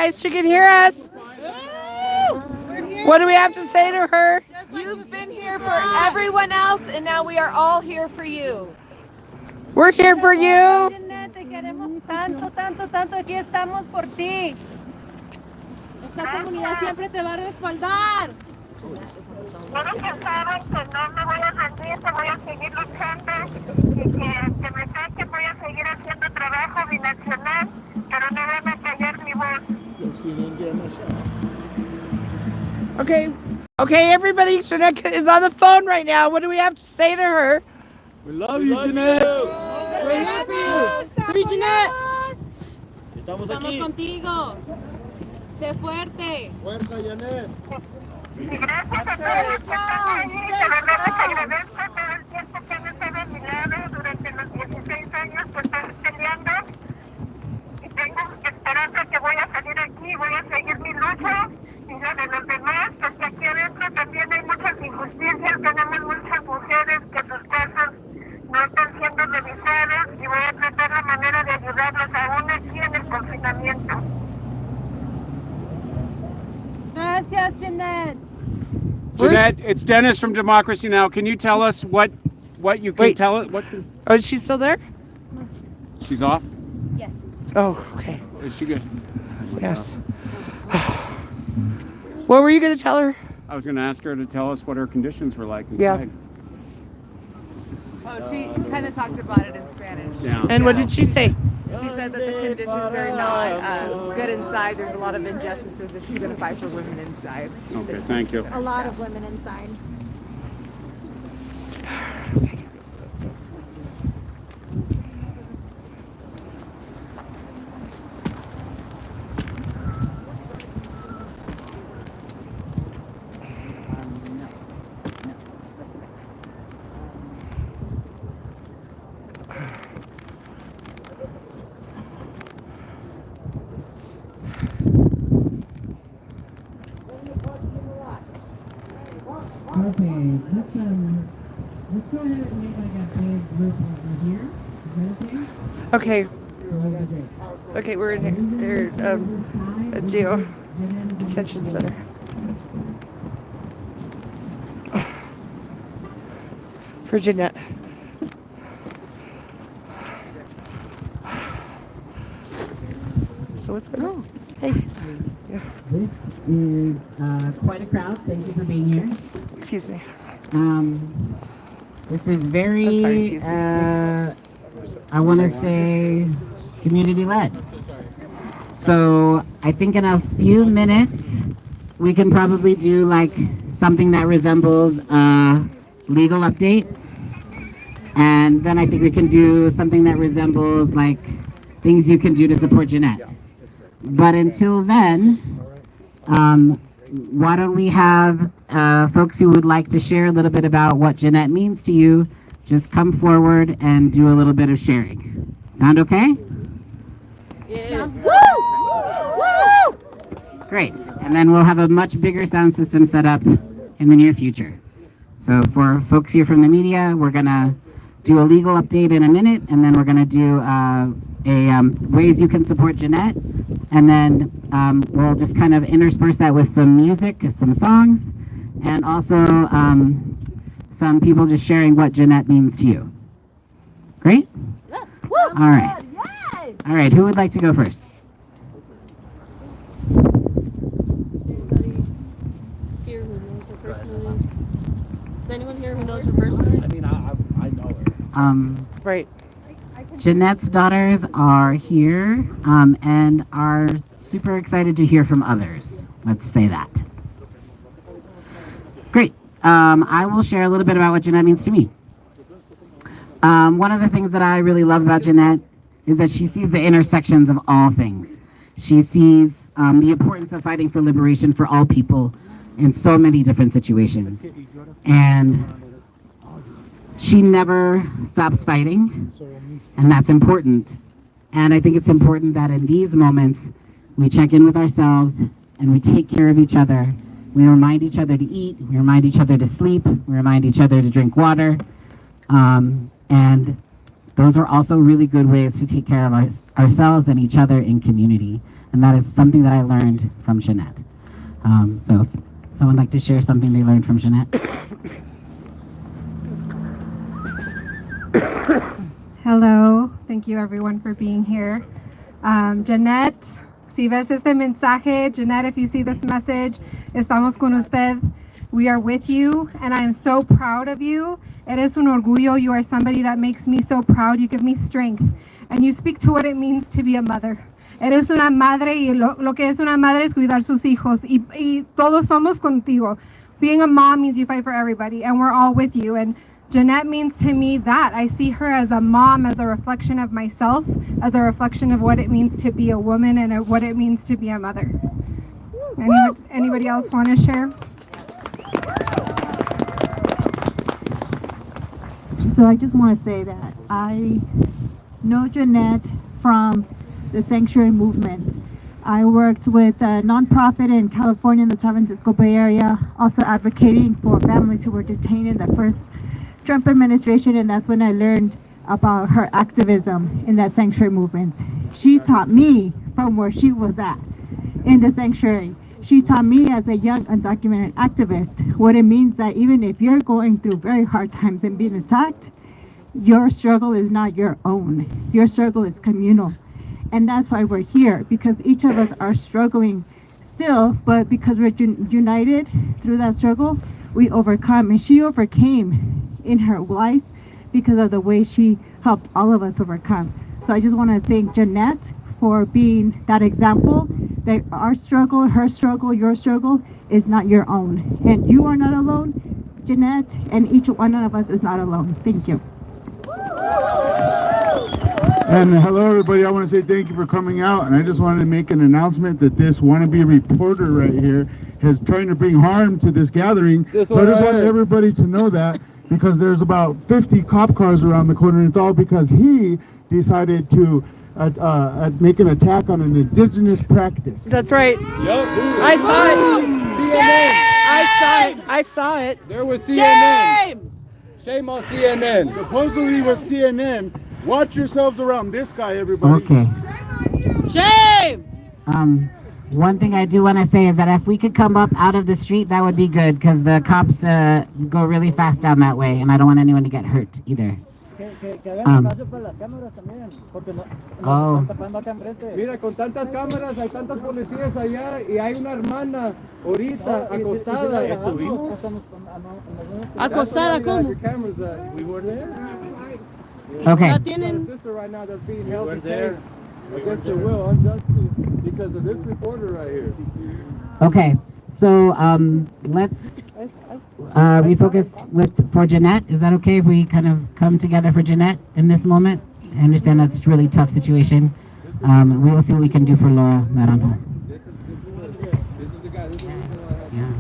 guys. She can hear us. What do we have to say to her? You've been here for everyone else, and now we are all here for you. We're here for you. Jeanette, te queremos tanto, tanto, tanto. Aquí estamos por ti. Esta comunidad siempre te va a respaldar. Quiero que saben que no me voy a rendir, que voy a seguir luchando y que me sé que voy a seguir haciendo trabajo binacional, pero no van a callar mi voz. Okay, everybody. Jeanette is on the phone right now. What do we have to say to her? We love you, Jeanette. We're here for you. Free Jeanette. Estamos contigo. Sé fuerte. Fuerza, Janette. Y gracias a todos los que están ahí, de verdad les agradezco todo el tiempo que han estado a mi lado durante los 16 años que estoy peleando. Y tengo esperanza que voy a salir aquí, voy a seguir mi lucha y la de los demás, porque aquí adentro también hay muchas injusticias, tenemos muchas mujeres que sus casos no están siendo revisadas y voy a tratar la manera de ayudarlos aún aquí en el confinamiento. Gracias, Jeanette. Jeanette, it's Dennis from Democracy Now! Can you tell us what you can tell it? Oh, is she still there? She's off? Yes. Oh, okay. Is she good? Yes. What were you going to tell her? I was going to ask her to tell us what her conditions were like Yeah. inside. Oh, she kind of talked about it in Spanish. Yeah. And what did she say? She said that the conditions are not good inside. There's a lot of injustices that she's going to fight for women inside. Okay, thank you. A lot of women inside. Okay, let's go ahead and make like a big group over here. Is that okay? Okay. Okay, we're in here, a jail detention center. For Jeanette. So what's going on? Hey. Yeah. This is quite a crowd. Thank you for being here. Excuse me. This is I'm sorry, very, excuse me. I want to say, community-led. So I think in a few minutes, we can probably do like something that resembles a legal update. And then I think we can do something that resembles like things you can do to support Jeanette. But until then, why don't we have folks who would like to share a little bit about what Jeanette means to you, just come forward and do a little bit of sharing. Sound okay? Yeah. Woo! Great. And then we'll have a much bigger sound system set up in the near future. So for folks here from the media, we're going to do a legal update in a minute, and then we're going to do ways you can support Jeanette. And then we'll just kind of intersperse that with some music, some songs, and also some people just sharing what Jeanette means to you. Great? All right. All right, who would like to go first? Here who knows her personally? Is anyone here who knows her personally? I mean, I know her. Right. Jeanette's daughters are here and are super excited to hear from others. Let's say that. Great. I will share a little bit about what Jeanette means to me. One of the things that I really love about Jeanette is that she sees the intersections of all things. She sees the importance of fighting for liberation for all people in so many different situations. And she never stops fighting, and that's important. And I think it's important that in these moments, we check in with ourselves and we take care of each other. We remind each other to eat, we remind each other to sleep, we remind each other to drink water, and those are also really good ways to take care of ourselves and each other in community. And that is something that I learned from Jeanette. So someone like to share something they learned from Jeanette? Hello, thank you everyone for being here. Janette, si ves este mensaje, Janette, if you see this message, estamos con usted. We are with you, and I am so proud of you. Eres un orgullo. You are somebody that makes me so proud. You give me strength, and you speak to what it means to be a mother. Eres una madre, y lo que es una madre es cuidar sus hijos, y todos somos contigo. Being a mom means you fight for everybody, and we're all with you. And Jeanette means to me that. I see her as a mom, as a reflection of myself, as a reflection of what it means to be a woman and what it means to be a mother. Anybody else want to share? So I just want to say that I know Jeanette from the sanctuary movement. I worked with a nonprofit in California in the San Francisco Bay Area, also advocating for families who were detained in the first Trump administration, and that's when I learned about her activism in that sanctuary movement. She taught me from where she was at in the sanctuary. She taught me as a young undocumented activist what it means that even if you're going through very hard times and being attacked, your struggle is not your own. Your struggle is communal. And that's why we're here, because each of us are struggling still, but because we're united through that struggle, we overcome. And she overcame in her life because of the way she helped all of us overcome. So I just want to thank Jeanette for being that example that our struggle, her struggle, your struggle is not your own. And you are not alone, Jeanette, and each one of us is not alone. Thank you. And hello everybody, I want to say thank you for coming out, and I just wanted to make an announcement that this wannabe reporter right here is trying to bring harm to this gathering. So I just wanted everybody to know that, because there's about 50 cop cars around the corner, and it's all because he decided to make an attack on an indigenous practice. That's right. Yep. I saw it. CNN. I saw it. There was CNN. Shame on CNN. Supposedly with CNN. Watch yourselves around this guy, everybody. Okay. Shame! One thing I do want to say is that if we could come up out of the street, that would be good, because the cops go really fast down that way, and I don't want anyone to get hurt either. Oh. Mira, con tantas cámaras, hay tantas policías allá y hay una hermana ahorita acostada. ¿Estuvimos? ¿Acostada cómo? We were there. Okay. ¿La tienen? Sister right now that's being held detained against her will, unjustly, because of this reporter right here. Okay. So let's refocus for Jeanette. Is that okay if we kind of come together for Jeanette in this moment? I understand that's a really tough situation. We will see what we can do for Laura Naranjo. This is the guy. Yeah.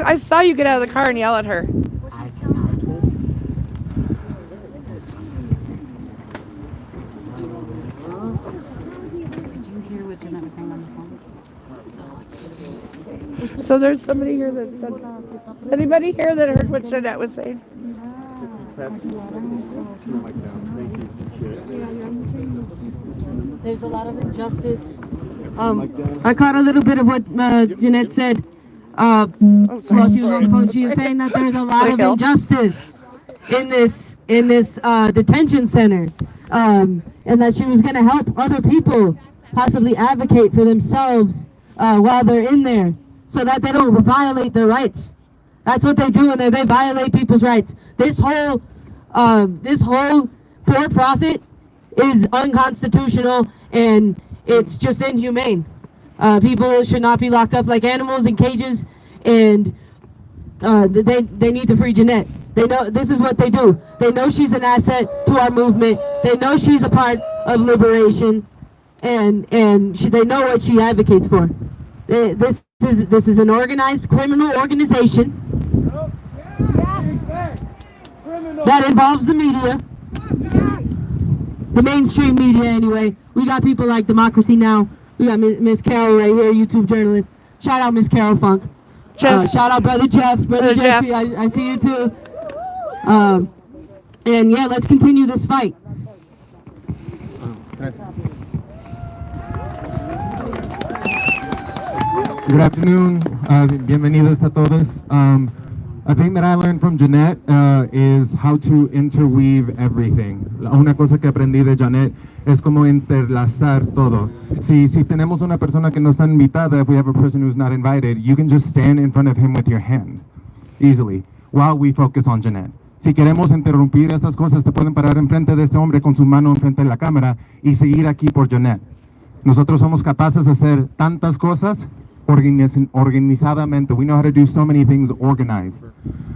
I saw you get out of the car and yell at her. I cannot. Did you hear what Jeanette was saying on the phone? So there's somebody here that said. Anybody here that heard what Jeanette was saying? There's a lot of injustice. I caught a little bit of what Jeanette said while she was on the phone. She was saying that there's a lot of injustice in this detention center, and that she was going to help other people possibly advocate for themselves while they're in there, so that they don't violate their rights. That's what they do in there. They violate people's rights. This whole for-profit is unconstitutional, and it's just inhumane. People should not be locked up like animals in cages, and they need to free Jeanette. They know this is what they do. They know she's an asset to our movement. They know she's a part of liberation, and they know what she advocates for. This is an organized criminal organization that involves the media, the mainstream media anyway. We got people like Democracy Now! We got Miss Carol right here, YouTube journalist. Shout out Miss Carol Funk. Jeff. Shout out Brother Jeff. Brother Jeff. I see you too. And yeah, let's continue this fight. Good afternoon. Bienvenidos a todos. A thing that I learned from Jeanette is how to interweave everything. Una cosa que aprendí de Jeanette es como interlazar todo. Si tenemos una persona que no está invitada, if we have a person who's not invited, you can just stand in front of him with your hand, easily, while we focus on Jeanette. Si queremos interrumpir estas cosas, te pueden parar enfrente de este hombre con su mano enfrente de la cámara y seguir aquí por Jeanette. Nosotros somos capaces de hacer tantas cosas organizadamente. We know how to do so many things organized.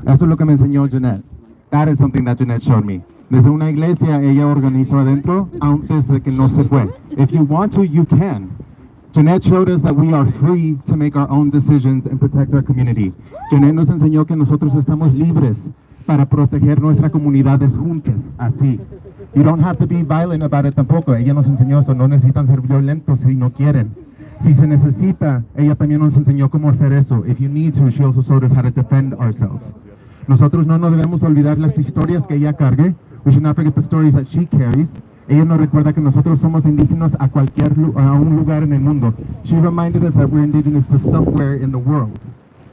Eso es lo que me enseñó Jeanette. That is something that Jeanette showed me. Desde una iglesia, ella organizó adentro antes de que no se fue. If you want to, you can. Jeanette showed us that we are free to make our own decisions and protect our community. Jeanette nos enseñó que nosotros estamos libres para proteger nuestras comunidades juntas, así. You don't have to be violent about it tampoco. Ella nos enseñó eso, no necesitan ser violentos si no quieren. Si se necesita, ella también nos enseñó cómo hacer eso. If you need to, she also showed us how to defend ourselves. Nosotros no nos debemos olvidar las historias que ella cargue. We should not forget the stories that she carries. Ella nos recuerda que nosotros somos indígenas a un lugar en el mundo. She reminded us that we're indigenous to somewhere in the world.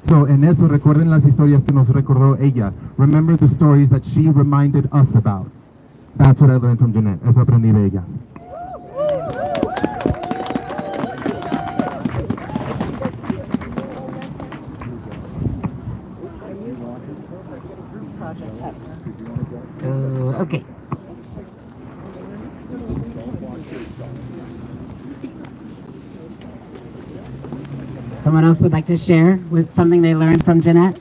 So, en eso, recuerden las historias que nos recordó ella. Remember the stories that she reminded us about. That's what I learned from Jeanette. Eso aprendí de ella. Okay. Someone else would like to share with something they learned from Jeanette?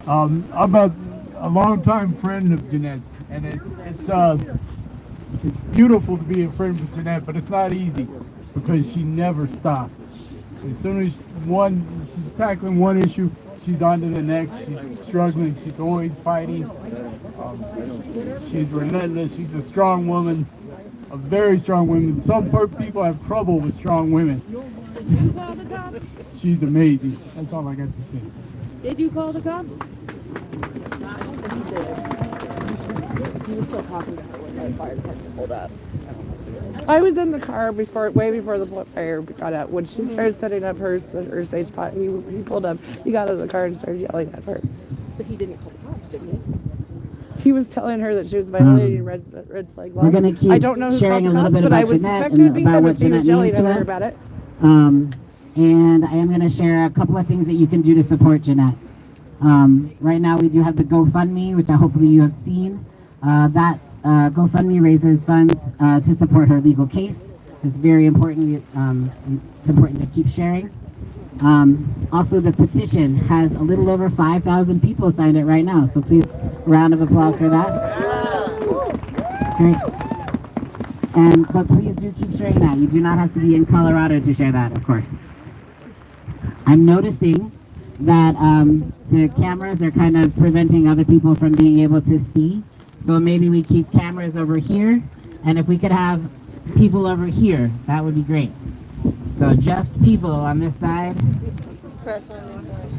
I'm a longtime friend of Jeanette's, and it's beautiful to be a friend with Jeanette, but it's not easy because she never stops. As soon as she's tackling one issue, she's on to the next. She's struggling. She's always fighting. She's relentless. She's a strong woman, a very strong woman. Some people have trouble with strong women. Did you call the cops? She's amazing. That's all I got to say. Did you call the cops? He was still talking to her when the fire department pulled up. I was in the car way before the fire got out. When she started setting up her sage pot, he pulled up. He got out of the car and started yelling at her. But he didn't call the cops, did he? He was telling her that she was violating red flag laws. We're going to keep I don't know who sharing a called little the bit cops, but about I was Jeanette and suspecting about him what if he was Jeanette yelling means at to her us. about it. And I am going to share a couple of things that you can do to support Jeanette. Right now we do have the GoFundMe, which hopefully you have seen. That GoFundMe raises funds to support her legal case. It's very important. It's important to keep sharing. Also, the petition has a little over 5,000 people signed it right now. So please, round of applause for that. Great. But please do keep sharing that. You do not have to be in Colorado to share that, of course. I'm noticing that the cameras are kind of preventing other people from being able to see. So maybe we keep cameras over here, and if we could have people over here, that would be great. So just people on this side. Press on this side.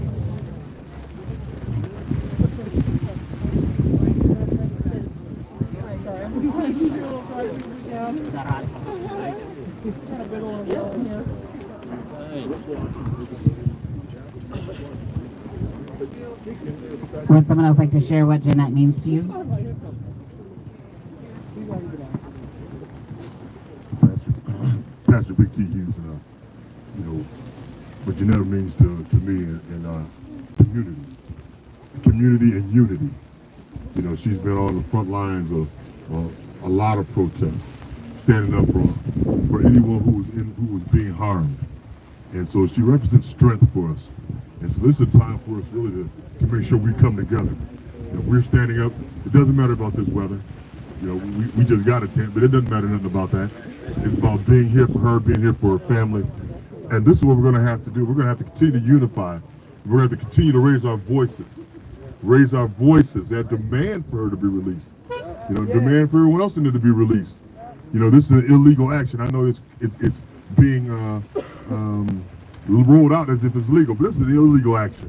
Would someone else like to share what Jeanette means to you? Pastor Big T Hughes, what Jeanette means to me and community and unity. She's been on the front lines of a lot of protests, standing up for anyone who was being harmed, and so she represents strength for us. And so this is a time for us really to make sure we come together. We're standing up. It doesn't matter about this weather. We just got a tent, but it doesn't matter nothing about that. It's about being here for her, being here for her family. And this is what we're going to have to do. We're going to have to continue to unify. We're going to have to continue to raise our voices. Raise our voices and demand for her to be released. Demand for everyone else to be released. This is an illegal action. I know it's being rolled out as if it's legal, but this is an illegal action.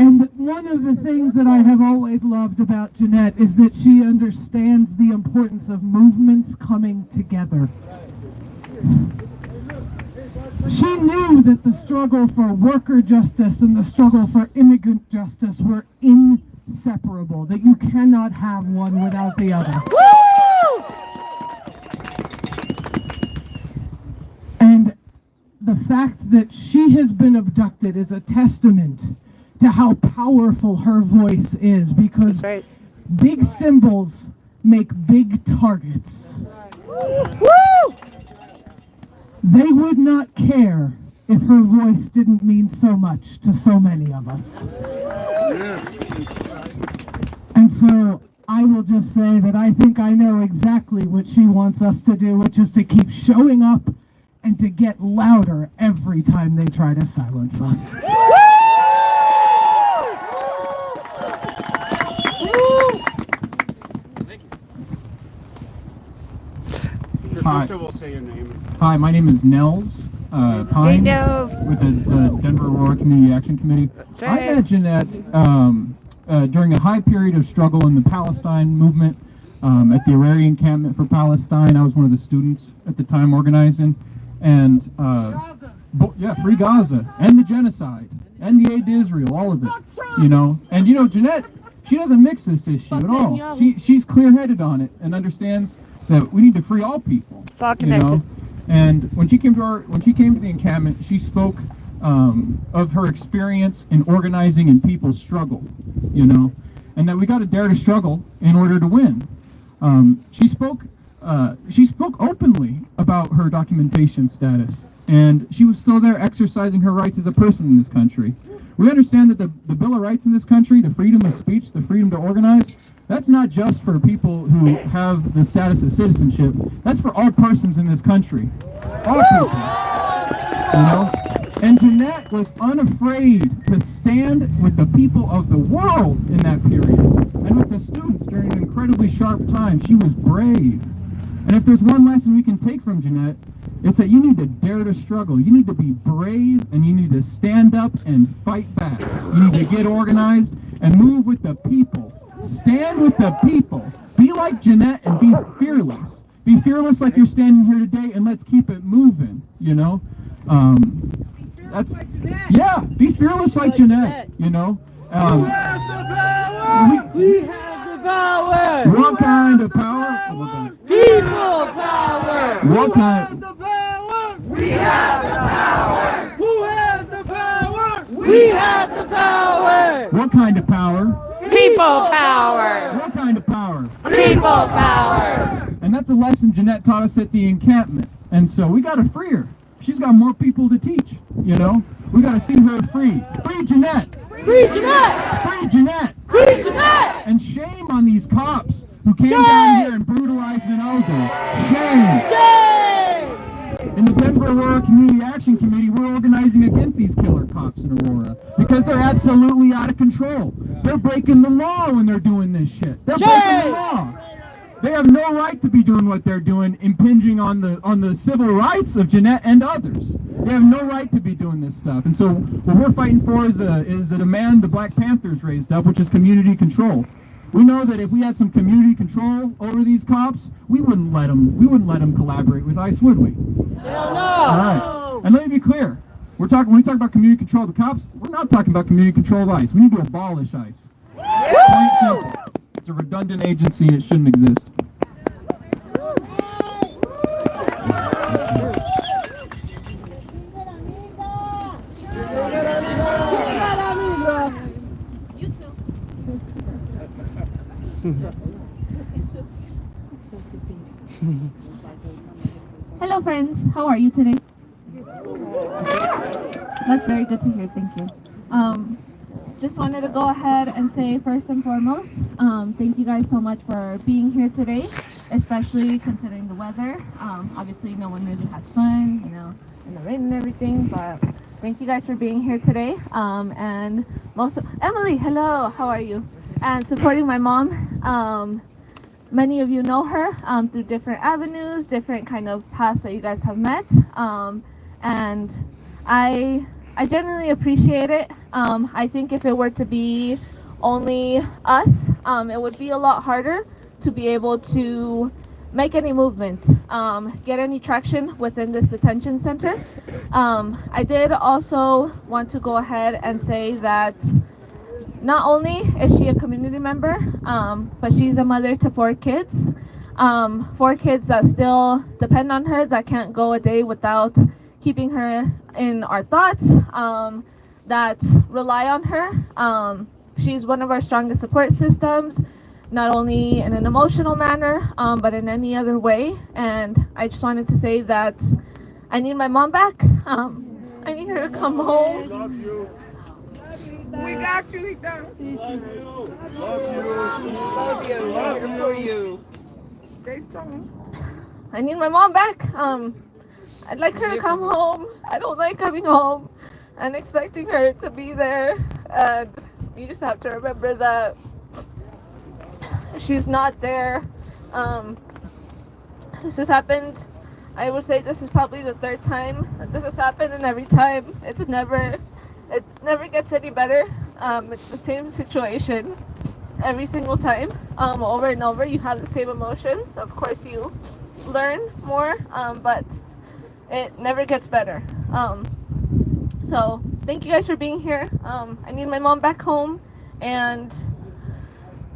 And one of the things that I have always loved about Jeanette is that she understands the importance of movements coming together. She knew that the struggle for worker justice and the struggle for immigrant justice were inseparable, that you cannot have one without the other. And the fact that she has been abducted is a testament to how powerful her voice is, because big symbols make big targets. They would not care if her voice didn't mean so much to so many of us. And so I will just say that I think I know exactly what she wants us to do, which is to keep showing up and to get louder every time they try to silence us. Hi. Say your name. Hi, my name is Nels Pine Hey, Nels. with the Denver Aurora Community Action Committee. That's I right. met Jeanette during a high period of struggle in the Palestine movement at the Aurora encampment for Palestine. I was one of the students at the time organizing, and Free Gaza and the genocide and the aid to Israel, all of it, you know. And you know, Jeanette, she doesn't mix this issue at all. She's clear-headed on it and understands that we need to free all people. It's all connected. You know? And when she came to the encampment, she spoke of her experience in organizing in people's struggle, you know, and that we got to dare to struggle in order to win. She spoke openly about her documentation status, and she was still there exercising her rights as a person in this country. We understand that the Bill of Rights in this country, the freedom of speech, the freedom to organize, that's not just for people who have the status of citizenship. That's for all persons in this country. All people. You know? And Jeanette was unafraid to stand with the people of the world in that period. And with the students during an incredibly sharp time. She was brave. And if there's one lesson we can take from Jeanette, it's that you need to dare to struggle. You need to be brave, and you need to stand up and fight back. You need to get organized and move with the people. Stand with the people. Be like Jeanette and be fearless. Be fearless like you're standing here today, and let's keep it moving, you know? Be fearless like Jeanette, you know? We have the power! What kind of power? People power! What kind? We have the power! Who has the power? We have the power! What kind of power? People power! What kind of power? People power! And that's a lesson Jeanette taught us at the encampment. And so we got to free her. She's got more people to teach, you know? We got to see her free. Free Jeanette! Free Jeanette! Free Jeanette! Free Jeanette! And shame on these cops who came down here and brutalized an elder. Shame! Shame! In the Denver Aurora Community Action Committee, we're organizing against these killer cops in Aurora because they're absolutely out of control. They're breaking the law when they're doing this shit. They're breaking the law. They have no right to be doing what they're doing, impinging on the civil rights of Jeanette and others. They have no right to be doing this stuff. And so what we're fighting for is a demand the Black Panthers raised up, which is community control. We know that if we had some community control over these cops, we wouldn't let them collaborate with ICE, would we? Hell no! All right. And let me be clear. When we talk about community control of the cops, we're not talking about community control of ICE. We need to abolish ICE. Plain simple. It's a redundant agency. It shouldn't exist. Hello friends, how are you today? That's very good to hear, thank you. Just wanted to go ahead and say first and foremost, thank you guys so much for being here today, especially considering the weather. Obviously no one really has fun, you know, in the rain and everything, but thank you guys for being here today. And Emily, hello, how are you? And supporting my mom. Many of you know her through different avenues, different kind of paths that you guys have met. And I I genuinely appreciate it. I think if it were to be only us, it would be a lot harder to be able to make any movement, get any traction within this detention center. I did also want to go ahead and say that not only is she a community member, but she's a mother to 4 kids. 4 kids that still depend on her, that can't go a day without keeping her in our thoughts, that rely on her. She's one of our strongest support systems, not only in an emotional manner, but in any other way. And I just wanted to say that I need my mom back. I need her to come home. Love you. We got you, Lita. Love you. Love you. We're here for you. Stay strong. I need my mom back. I'd like her to come home. I don't like coming home and expecting her to be there. And you just have to remember that she's not there. This has happened. I would say this is probably the 3rd time that this has happened, and every time it never gets any better. It's the same situation every single time. Over and over, you have the same emotions. Of course, you learn more, but it never gets better. So thank you guys for being here. I need my mom back home, and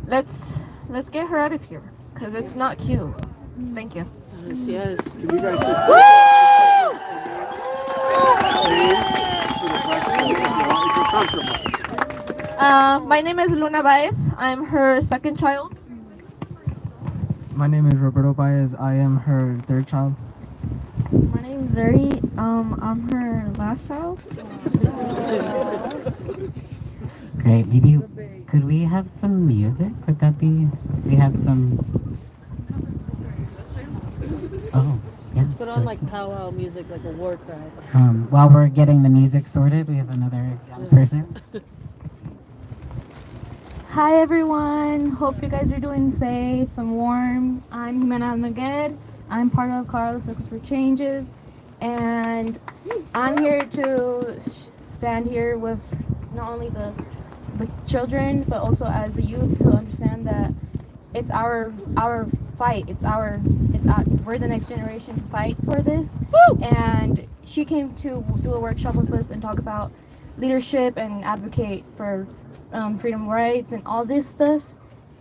let's get her out of here, because it's not cute. Thank you. Yes. Can you guys just My name is Luna Baez. I'm her 2nd child. My name is Roberto Baez. I am her 3rd child. My name's Zuri. I'm her last child. Great. Maybe could we have some music? Could that be? We had some. Oh, yeah. Let's put on like powwow music, like a war cry. While we're getting the music sorted, we have another young person. Hi everyone. Hope you guys are doing safe and warm. I'm Jimena Maged. I'm part of Colorado Circles for Changes, and I'm here to stand here with not only the children, but also as the youth, to understand that it's our fight. We're the next generation to fight for this. Woo! And she came to do a workshop with us and talk about leadership and advocate for freedom rights and all this stuff.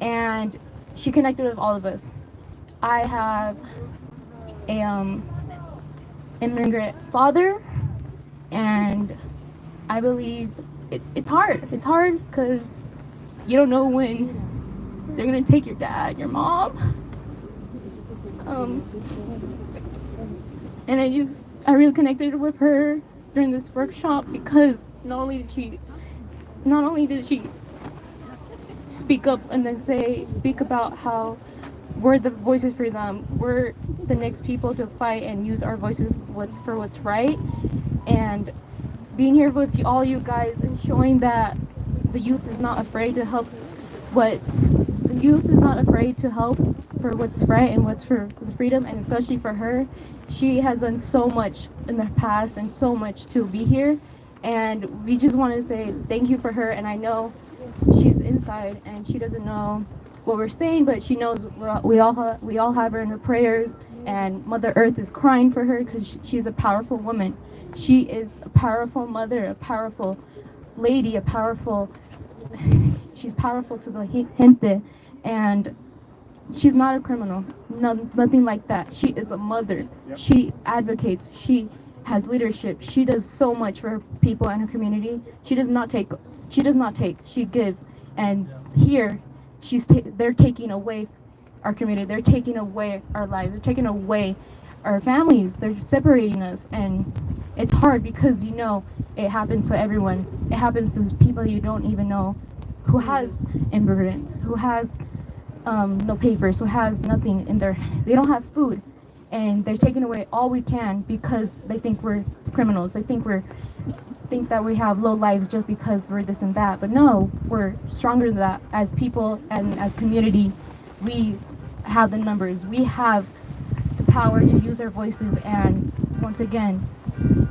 And she connected with all of us. I have a immigrant father, and I believe it's hard. It's hard because you don't know when they're gonna take your dad, your mom. And I really connected with her during this workshop, because not only did she speak up and then speak about how we're the voices for them, we're the next people to fight and use our voices for what's right, and being here with all you guys and showing that the youth is not afraid to help for what's right and what's for the freedom, and especially for her. She has done so much in the past and so much to be here, and we just want to say thank you for her. And I know she's inside and she doesn't know what we're saying, but she knows we all have her in her prayers, and Mother Earth is crying for her, because she's a powerful woman. She is a powerful mother, a powerful lady, she's powerful to the gente, and she's not a criminal, nothing like that. She is a mother. She advocates. She has leadership. She does so much for her people and her community. She does not take. She gives. And here, they're taking away our community. They're taking away our lives. They're taking away our families. They're separating us, and it's hard because it happens to everyone. It happens to people you don't even know, who has immigrants, who has no papers, who has nothing in their. They don't have food, and they're taking away all we can because they think we're criminals. They think that we have low lives just because we're this and that. But no, we're stronger than that. As people and as community, we have the numbers. We have the power to use our voices, and once again,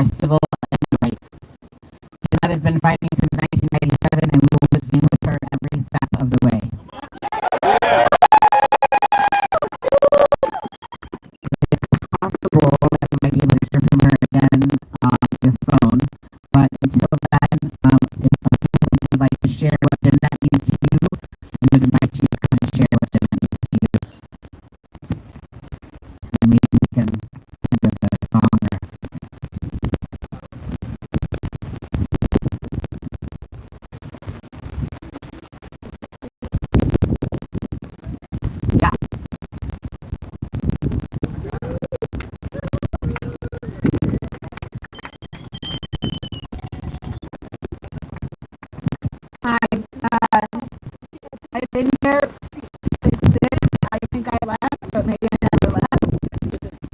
our civil rights. Jeanette has been fighting since 1997, and we will be with her every step of the way. It's possible that we might be able to hear from her again on the phone, but until then, if you'd like to share what Jeanette means to you, we would invite you to come and share what Jeanette means to you. And maybe we can end with a song or yeah. Hi, I've been here since 6. I think I left, but maybe I never left.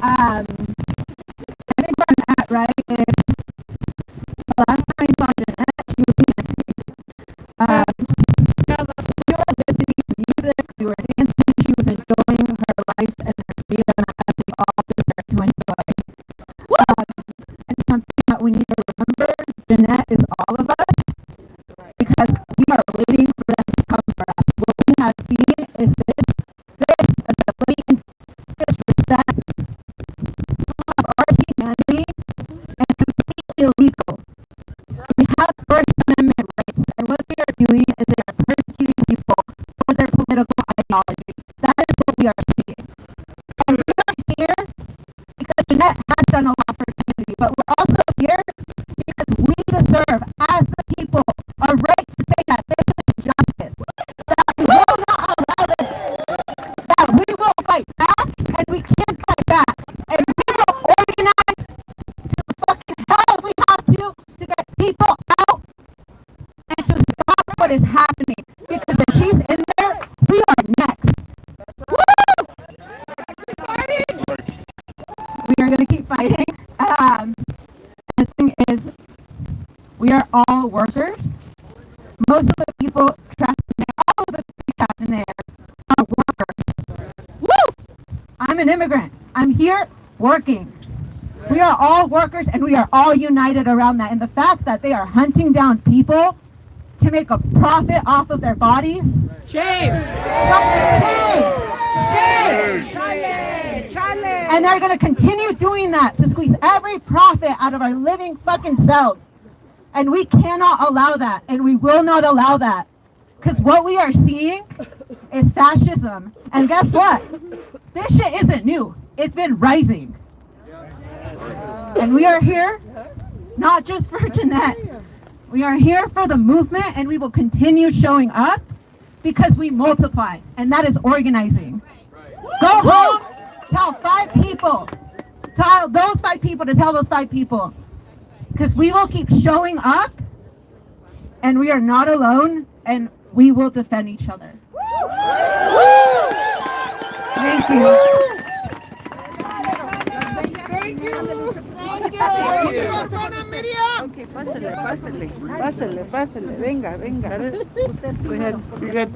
I think where I'm at, right, is the last time I saw Jeanette, she was dancing. We were listening to music, we were dancing, she was enjoying her life and her freedom as we all deserve to enjoy. And something that we need to remember, Jeanette is all of us, because we are waiting for them to come for us. What we have seen is this is a blatant disrespect of our humanity and completely illegal. We have First Amendment rights, and what they are doing is they are persecuting people for their political ideology. That is what we are seeing. And we are here because Jeanette has done a lot for the community, but we're also here because we deserve, as the people, a right to say that this is injustice, that we will not allow this, that we will fight back, and we can fight back, and we will organize to the fucking hell if we have to get people out and to stop what is happening, because if she's in there, we are next. Woo! We are going to keep fighting. The thing is, we are all workers. Most of the people trapped in there, all of the people trapped in there are workers. Woo! I'm an immigrant. I'm here working. We are all workers, and we are all united around that. And the fact that they are hunting down people to make a profit off of their bodies. Shame! Shame! And they're going to continue doing that to squeeze every profit out of our living fucking selves. And we cannot allow that, and we will not allow that. Because what we are seeing is fascism. And guess what? This shit isn't new. It's been rising. And we are here, not just for Jeanette. We are here for the movement, and we will continue showing up because we multiply, and that is organizing. Go home, tell 5 people. Tell those 5 people to tell those 5 people. Because we will keep showing up, and we are not alone, and we will defend each other. Thank you. Thank you. Okay, pásale. Venga. Go ahead. You're good.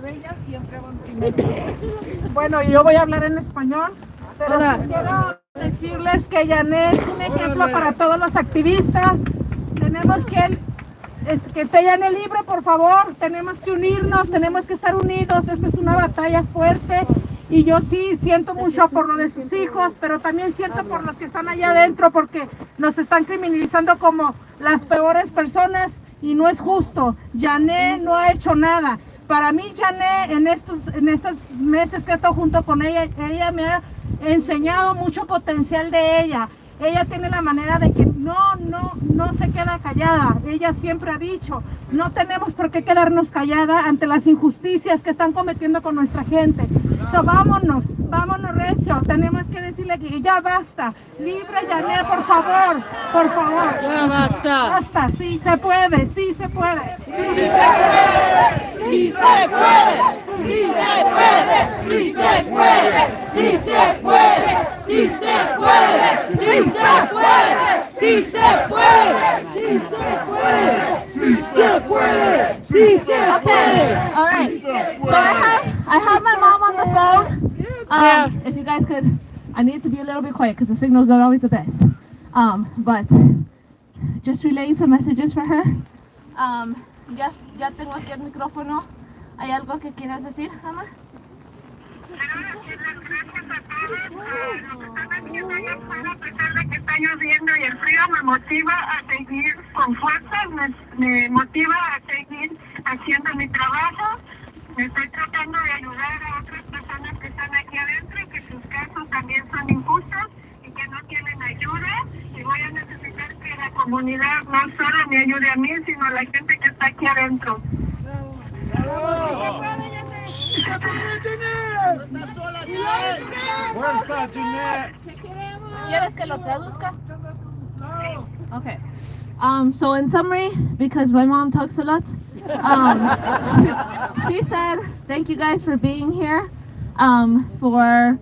Bueno, yo voy a hablar en español, pero quiero decirles que Janette es un ejemplo para todos los activistas. Tenemos que esté Janette libre, por favor. Tenemos que unirnos, tenemos que estar unidos. Esta es una batalla fuerte. Y yo sí siento mucho por lo de sus hijos, pero también siento por los que están allá adentro, porque nos están criminalizando como las peores personas y no es justo. Janette no ha hecho nada. Para mí, Janette, en estos meses que he estado junto con ella me ha enseñado mucho potencial de ella. Ella tiene la manera de que no se queda callada. Ella siempre ha dicho, no tenemos por qué quedarnos callada ante las injusticias que están cometiendo con nuestra gente. So, vámonos recio. Tenemos que decirle que ya basta. Libre Janette, por favor. Ya basta. Basta, sí se puede. Sí se puede. Sí se Okay. All right. So I have my mom on the phone. If you guys could, I need to be a little bit quiet because the signal's not always the best. But just relaying some messages for her. Ya tengo aquí el micrófono. ¿Hay algo que quieras decir, Ama? Está lloviendo y el frío me motiva a seguir con fuerza, me motiva a seguir haciendo mi trabajo. Estoy tratando de ayudar a otras personas que están aquí adentro y que sus casos también son injustos y que no tienen ayuda. Y voy a necesitar que la comunidad no solo me ayude a mí, sino a la gente que está aquí adentro. ¡Fuerza, Jeanette! ¿Quieres que lo traduzca? Okay. So in summary, because my mom talks a lot, she said, thank you guys for being here, for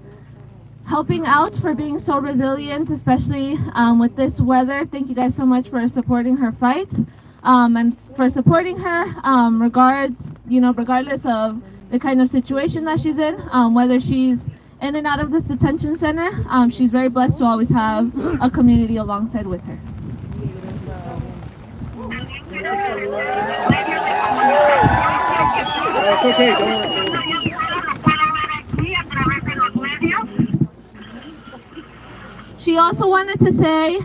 helping out, for being so resilient, especially with this weather. Thank you guys so much for supporting her fight, and for supporting her, regardless of the kind of situation that she's in, whether she's in and out of this detention center. She's very blessed to always have a community alongside with her. It's okay, don't worry. She also wanted to say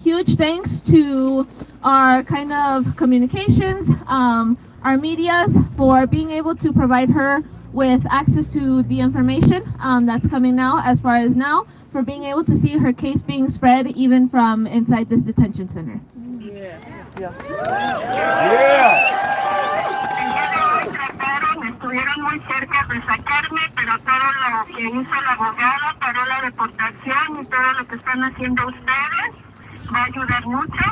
huge thanks to our kind of communications, our medias, for being able to provide her with access to the information that's coming now, as far as now, for being able to see her case being spread even from inside this detention center. Estuvieron muy cerca de sacarme, pero todo lo que hizo la abogada, paró la deportación y todo lo que están haciendo ustedes va a ayudar mucho.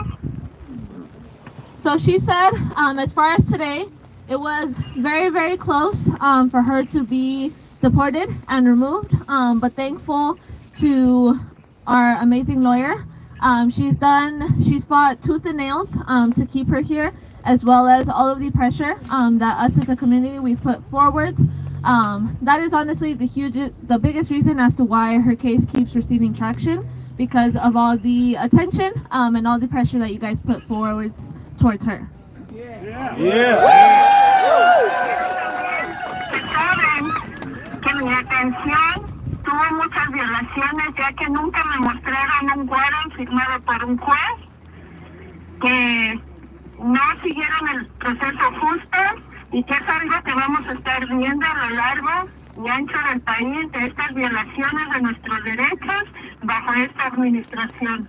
So she said, as far as today, it was very, very close for her to be deported and removed, but thankful to our amazing lawyer. She's fought tooth and nails to keep her here, as well as all of the pressure that us as a community we've put forward. That is honestly the biggest reason as to why her case keeps receiving traction, because of all the attention and all the pressure that you guys put forward towards her. Saben que mi atención tuvo muchas violaciones, ya que nunca me mostraron un warrant firmado por un juez, que no siguieron el proceso justo y que es algo que vamos a estar viendo a lo largo y ancho del país, de estas violaciones de nuestros derechos bajo esta administración.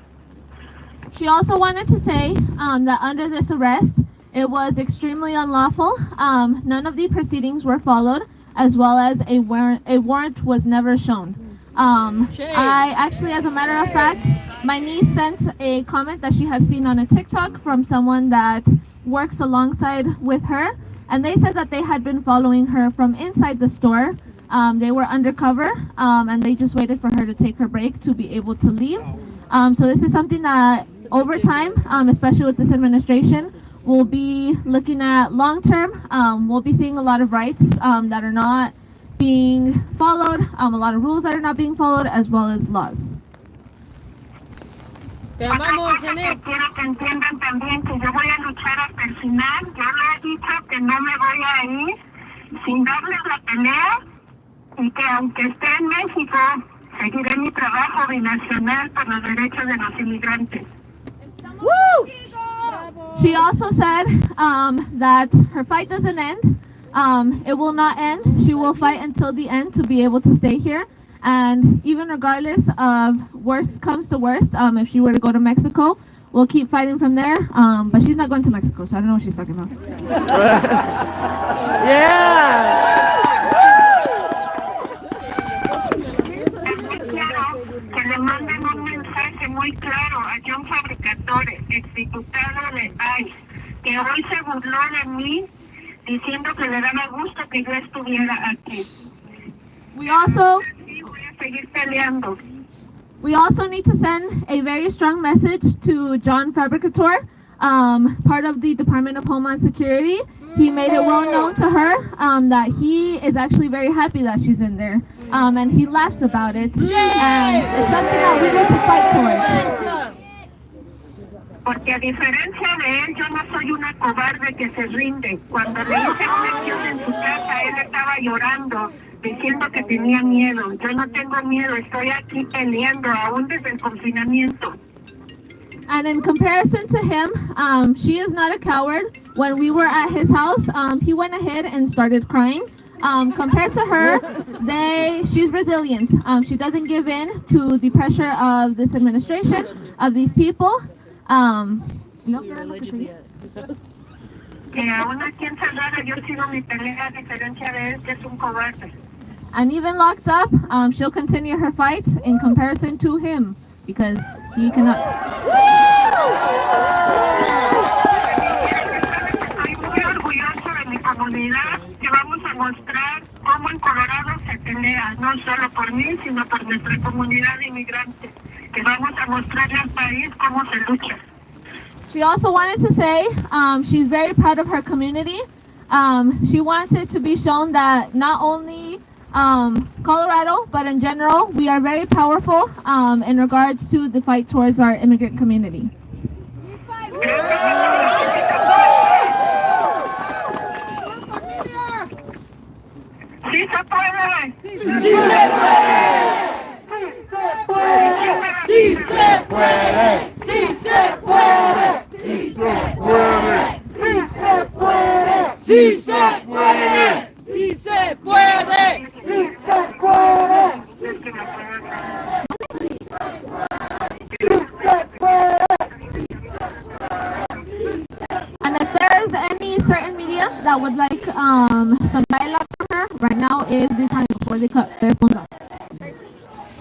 She also wanted to say that under this arrest, it was extremely unlawful. None of the proceedings were followed, as well as a warrant was never shown. I actually, as a matter of fact, my niece sent a comment that she had seen on a TikTok from someone that works alongside with her, and they said that they had been following her from inside the store. They were undercover, and they just waited for her to take her break to be able to leave. So this is something that over time, especially with this administration, we'll be looking at long term. We'll be seeing a lot of rights that are not being followed, a lot of rules that are not being followed, as well as laws. Otra cosa que quiero que entiendan también, que yo voy a luchar hasta el final. Yo le he dicho que no me voy a ir sin darles la pelea y que aunque esté en México, seguiré mi trabajo binacional por los derechos de los inmigrantes. Woo! She also said that her fight doesn't end. It will not end. She will fight until the end to be able to stay here. And even regardless of worst comes to worst, if she were to go to Mexico, we'll keep fighting from there. But she's not going to Mexico, so I don't know what she's talking about. Que le manden un mensaje muy claro a John Fabricatore, exdiputado de ICE, que hoy se burló de mí diciendo que le daba gusto que yo estuviera aquí. We also voy a seguir peleando. We also need to send a very strong message to John Fabricatore, part of the Department of Homeland Security. He made it well known to her that he is actually very happy that she's in there, and he laughs about it. And it's something that we need to fight towards. Porque a diferencia de él, yo no soy una cobarde que se rinde. Cuando le hice una acción en su casa, él estaba llorando, diciendo que tenía miedo. Yo no tengo miedo, estoy aquí peleando, aún desde el confinamiento. And in comparison to him, she is not a coward. When we were at his house, he went ahead and started crying. Compared to her, she's resilient. She doesn't give in to the pressure of this administration, of these people. Que aún aquí encerrada, yo sigo mi pelea, a diferencia de él, que es un cobarde. And even locked up, she'll continue her fight in comparison to him because he cannot. Estoy muy orgulloso de mi comunidad, que vamos a mostrar cómo en Colorado se pelea, no solo por mí, sino por nuestra comunidad inmigrante, que vamos a mostrarle al país cómo se lucha. She also wanted to say she's very proud of her community. She wants it to be shown that not only Colorado, but in general, we are very powerful in regards to the fight towards our immigrant community. ¡Sí se puede! ¡Sí se puede! ¡Sí se puede! ¡Sí se puede! ¡Sí se puede! ¡Sí se puede! ¡Sí se puede! ¡Sí se puede! ¡Sí se puede! And if there is any certain media that would like some dialogue from her, right now is the time before they cut their phones off.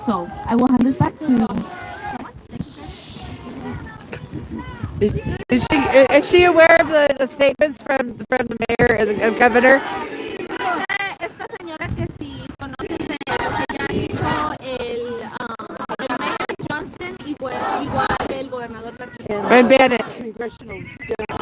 So I will hand this back to someone. Is she aware of the statements from the mayor and the governor? Esta señora que si conoce de lo que ya ha dicho el mayor Johnston y igual el gobernador And Bennett. Congressional people too.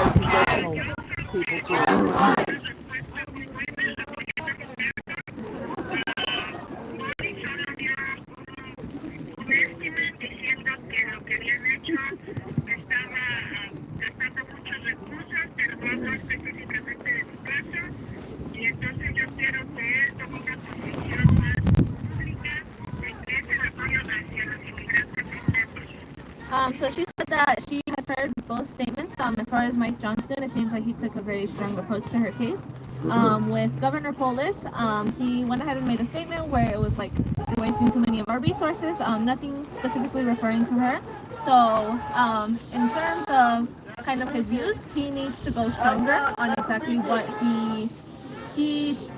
So she said that she has heard both statements. As far as Mike Johnston, it seems like he took a very strong approach to her case. With Governor Polis, he went ahead and made a statement where it was like they're wasting too many of our resources, nothing specifically referring to her. So in terms of kind of his views, he needs to go stronger on exactly what he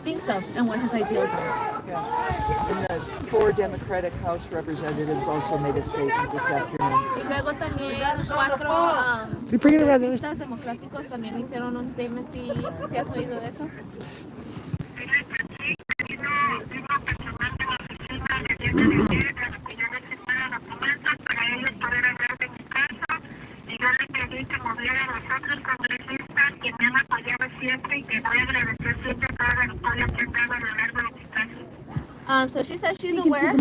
thinks of and what his ideals are. Yeah. And the 4 Democratic House representatives also made a statement this afternoon. Y luego también 4 congresistas democráticos también hicieron un statement. ¿Sí has oído de eso? Yo le pedí que moviera a los otros congresistas que me han apoyado siempre y que voy a agradecer siempre todo el apoyo que han dado a lo largo de mi caso. So she says she's aware.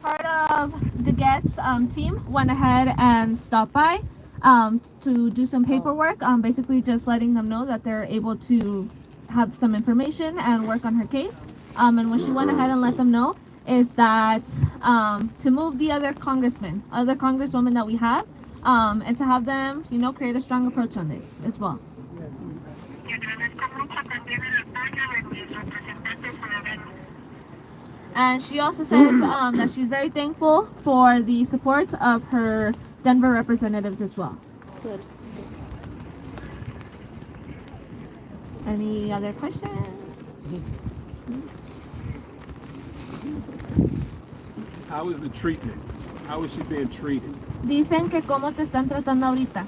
Part of the Getz team went ahead and stopped by to do some paperwork, basically just letting them know that they're able to have some information and work on her case. And what she went ahead and let them know is that to move the other congresswomen that we have, and to have them, create a strong approach on this as well. And she also says that she's very thankful for the support of her Denver representatives as well. Good. Any other questions? How is the treatment? How is she being treated? Dicen que cómo te están tratando ahorita.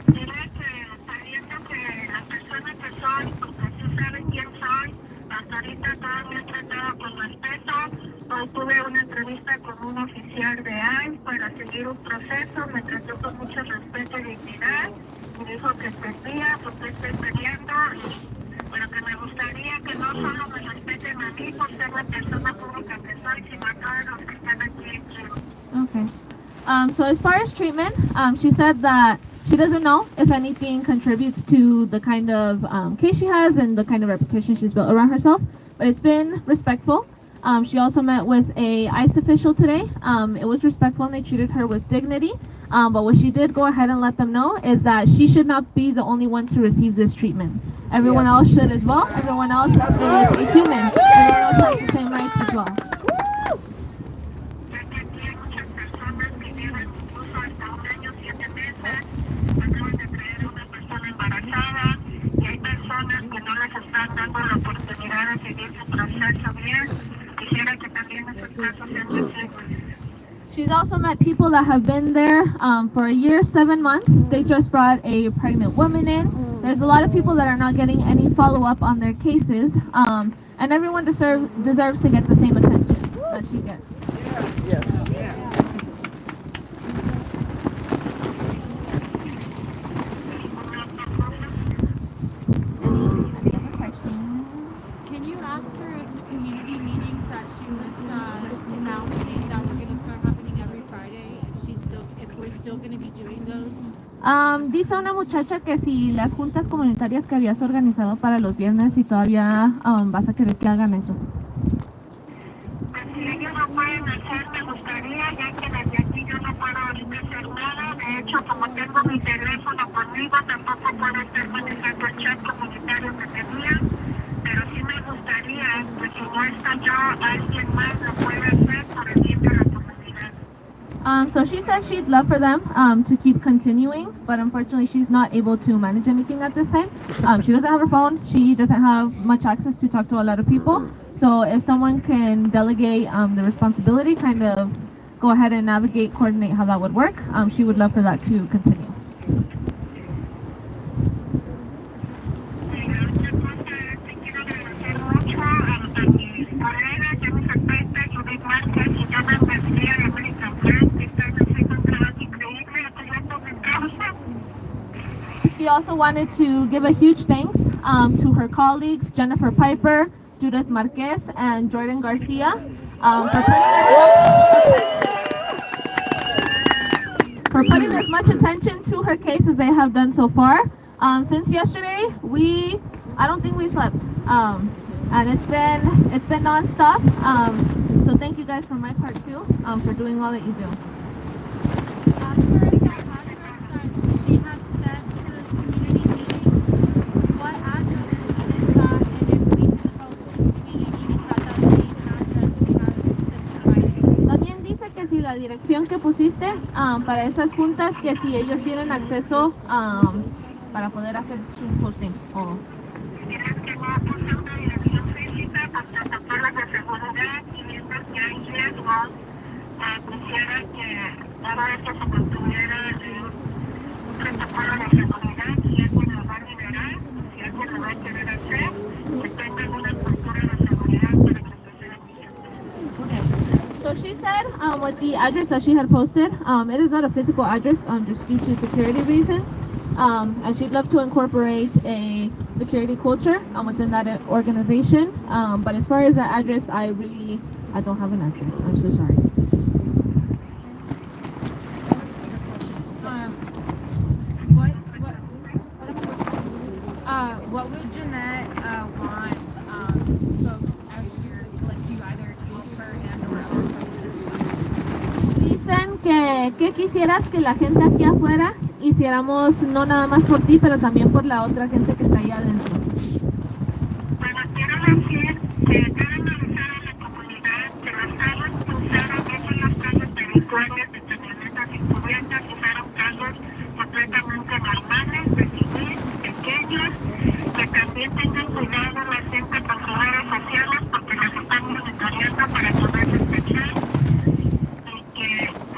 Sabiendo que la persona que soy, porque sí saben quién soy, hasta ahorita todos me han tratado con respeto. Hoy tuve una entrevista con un oficial de ICE para seguir un proceso, me trató con mucho respeto y dignidad. Me dijo que entendía por qué estoy peleando, pero que me gustaría que no solo me respeten a mí por ser la persona pública que soy, sino a todos los que están aquí en Chile. Okay. So as far as treatment, she said that she doesn't know if anything contributes to the kind of case she has and the kind of reputation she's built around herself, but it's been respectful. She also met with a ICE official today. It was respectful and they treated her with dignity. But what she did go ahead and let them know is that she should not be the only one to receive this treatment. Everyone else should as well. Everyone else is a human. Everyone else has the same rights as well. She's also met people that have been there for a year, 7 months. They just brought a pregnant woman in. There's a lot of people that are not getting any follow-up on their cases, and everyone deserves to get the same attention that she gets. Can you ask her if the community meetings that she was announcing that were going to start happening every Friday, if we're still going to be doing those? Dice una muchacha que si las juntas comunitarias que habías organizado para los viernes y todavía vas a querer que hagan eso. Si ellos lo pueden hacer, me gustaría, ya que desde aquí yo no puedo ahorita hacer nada. De hecho, como tengo mi teléfono conmigo, tampoco puedo estar manejando el chat comunitario que tenía. Pero sí me gustaría que si no estoy yo, alguien más lo pueda hacer por el bien de la comunidad. So she said she'd love for them to keep continuing, but unfortunately she's not able to manage anything at this time. She doesn't have her phone. She doesn't have much access to talk to a lot of people. So if someone can delegate the responsibility, kind of go ahead and navigate, coordinate how that would work, she would love for that to continue. She also wanted to give a huge thanks to her colleagues, Jennifer Piper, Judith Marquez, and Jordan Garcia, for putting as much attention to her case as they have done so far. Since yesterday, I don't think we've slept, and it's been nonstop. So thank you guys from my part too, for doing all that you do. As for the address that she had set for the community meetings, what address is that? And if we can host community meetings at that same address she has provided. También dice que si la dirección que pusiste para esas juntas, que si ellos tienen acceso para poder hacer su hosting. Quisiera que todo esto se mantuviera en un protocolo de seguridad. Si alguien lo va a liberar, si alguien lo va a querer hacer, que tengan una cultura de seguridad para que se sea eficiente. So she said with the address that she had posted, it is not a physical address just due to security reasons. And she'd love to incorporate a security culture within that organization. But as far as the address, I don't have an answer. I'm so sorry. What would Jeanette want folks out here to do either for and or other purposes? Dicen que quisieras que la gente aquí afuera hiciéramos no nada más por ti, pero también por la otra gente que está ahí adentro. Bueno, quiero decir que deben avisar a la comunidad que las calles que usaron no son las calles habituales de camionetas encubiertas, usaron calles completamente normales, de civil, pequeñas, que también tengan cuidado la gente con sus redes sociales porque las están monitoreando para poder sospechar y que